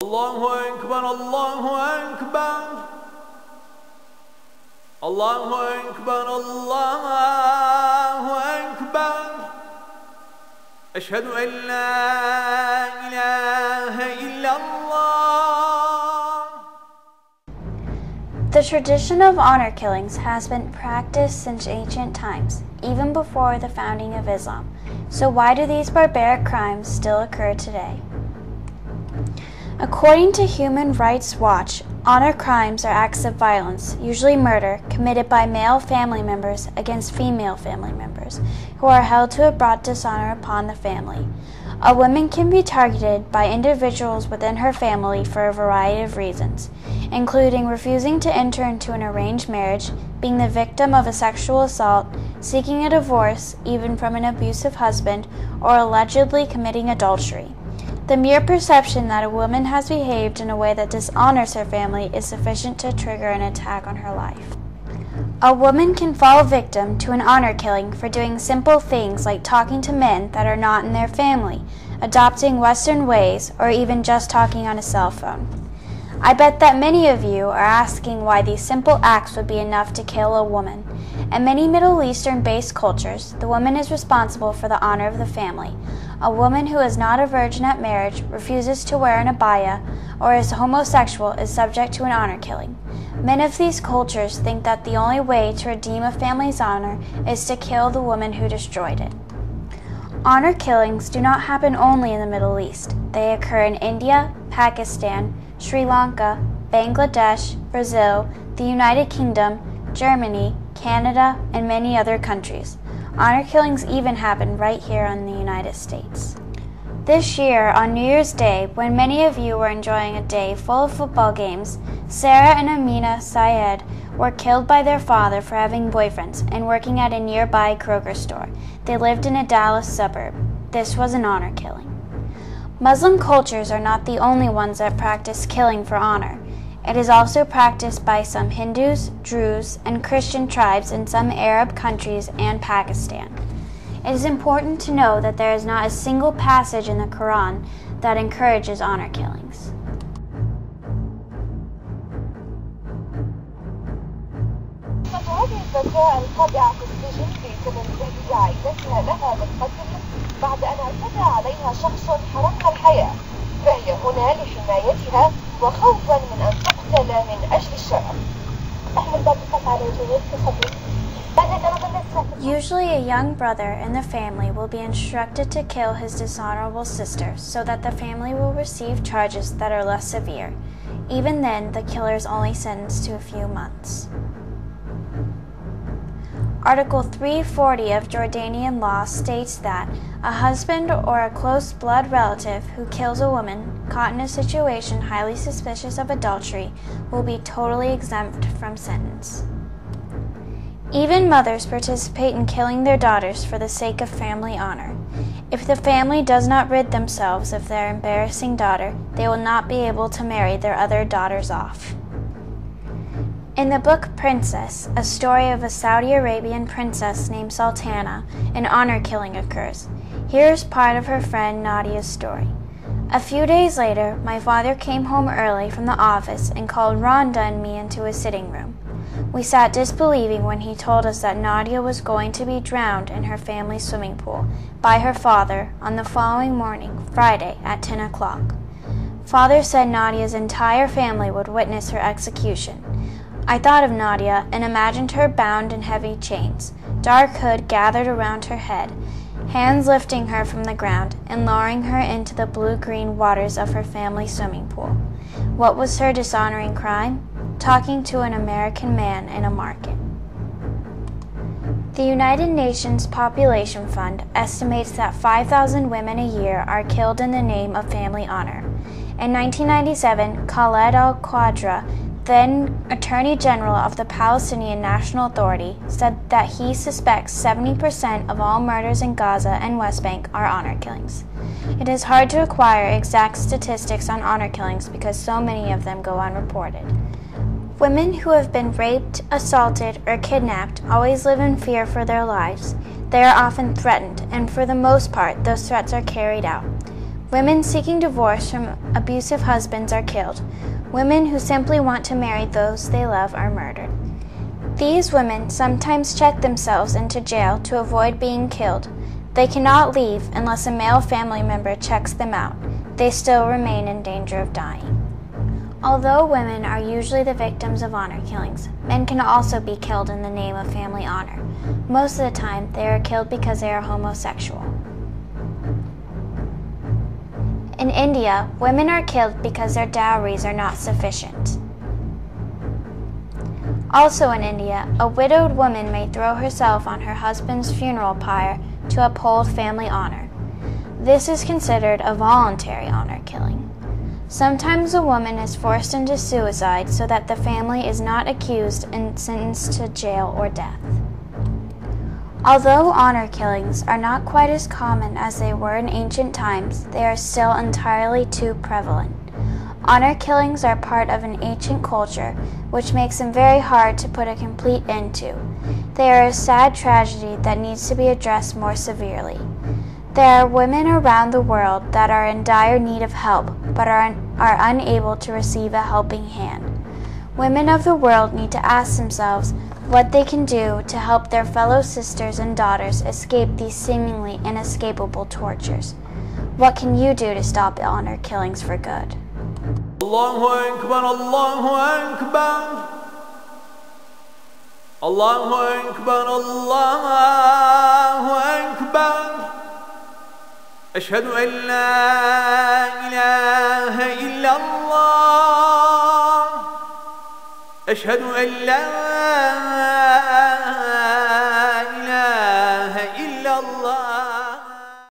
الله أكبر الله أكبر الله أكبر الله أكبر أشهد أن لا إله إلا الله. The tradition of honor killings has been practiced since ancient times, even before the founding of Islam. So why do these barbaric crimes still occur today? According to Human Rights Watch, honor crimes are acts of violence, usually murder, committed by male family members against female family members, who are held to have brought dishonor upon the family. A woman can be targeted by individuals within her family for a variety of reasons, including refusing to enter into an arranged marriage, being the victim of a sexual assault, seeking a divorce, even from an abusive husband, or allegedly committing adultery. The mere perception that a woman has behaved in a way that dishonors her family is sufficient to trigger an attack on her life. A woman can fall victim to an honor killing for doing simple things like talking to men that are not in their family, adopting Western ways, or even just talking on a cell phone. I bet that many of you are asking why these simple acts would be enough to kill a woman. In many Middle Eastern-based cultures, the woman is responsible for the honor of the family. A woman who is not a virgin at marriage, refuses to wear an abaya, or is homosexual is subject to an honor killing. Many of these cultures think that the only way to redeem a family's honor is to kill the woman who destroyed it. Honor killings do not happen only in the Middle East. They occur in India, Pakistan, Sri Lanka, Bangladesh, Brazil, the United Kingdom, Germany, Canada, and many other countries. Honor killings even happen right here in the United States. This year, on New Year's Day, when many of you were enjoying a day full of football games, Sarah and Amina Syed were killed by their father for having boyfriends and working at a nearby Kroger store. They lived in a Dallas suburb. This was an honor killing. Muslim cultures are not the only ones that practice killing for honor. It is also practiced by some Hindus, Druze, and Christian tribes in some Arab countries and Pakistan. It is important to know that there is not a single passage in the Quran that encourages honor killings. هذه الفتاة الخاضعة في السجن بسبب تهديد عائلتها لها بالقتل بعد أن اعتدى عليها شخص حرمها الحياة، فهي هنا لحمايتها وخوفا من أن تقتل من أجل الشرف. أحمل بابك على الجنود في صدرك. Usually a young brother in the family will be instructed to kill his dishonorable sister so that the family will receive charges that are less severe. Even then, the killer is only sentenced to a few months. Article 340 of Jordanian law states that a husband or a close blood relative who kills a woman caught in a situation highly suspicious of adultery will be totally exempt from sentence. Even mothers participate in killing their daughters for the sake of family honor. If the family does not rid themselves of their embarrassing daughter, they will not be able to marry their other daughters off. In the book Princess, a story of a Saudi Arabian princess named Sultana, an honor killing occurs. Here is part of her friend Nadia's story. A few days later, my father came home early from the office and called Rhonda and me into his sitting room. We sat disbelieving when he told us that Nadia was going to be drowned in her family's swimming pool by her father on the following morning, Friday, at 10 o'clock. Father said Nadia's entire family would witness her execution. I thought of Nadia and imagined her bound in heavy chains, dark hood gathered around her head, hands lifting her from the ground and lowering her into the blue-green waters of her family swimming pool. What was her dishonoring crime? Talking to an American man in a market. The United Nations Population Fund estimates that 5,000 women a year are killed in the name of family honor. In 1997, Khaled al-Qadra, then Attorney General of the Palestinian National Authority, said that he suspects 70% of all murders in Gaza and West Bank are honor killings. It is hard to acquire exact statistics on honor killings because so many of them go unreported. Women who have been raped, assaulted, or kidnapped always live in fear for their lives. They are often threatened, and for the most part, those threats are carried out. Women seeking divorce from abusive husbands are killed. Women who simply want to marry those they love are murdered. These women sometimes check themselves into jail to avoid being killed. They cannot leave unless a male family member checks them out. They still remain in danger of dying. Although women are usually the victims of honor killings, men can also be killed in the name of family honor. Most of the time, they are killed because they are homosexual. In India, women are killed because their dowries are not sufficient. Also in India, a widowed woman may throw herself on her husband's funeral pyre to uphold family honor. This is considered a voluntary honor killing. Sometimes a woman is forced into suicide so that the family is not accused and sentenced to jail or death. Although honor killings are not quite as common as they were in ancient times, they are still entirely too prevalent. Honor killings are part of an ancient culture, which makes them very hard to put a complete end to. They are a sad tragedy that needs to be addressed more severely. There are women around the world that are in dire need of help, but are unable to receive a helping hand. Women of the world need to ask themselves what they can do to help their fellow sisters and daughters escape these seemingly inescapable tortures. What can you do to stop honor killings for good? Allahu Akbar, Allahu Akbar. Allahu Akbar, Allahu Akbar. أشهد أن لا إله إلا الله. أشهد أن لا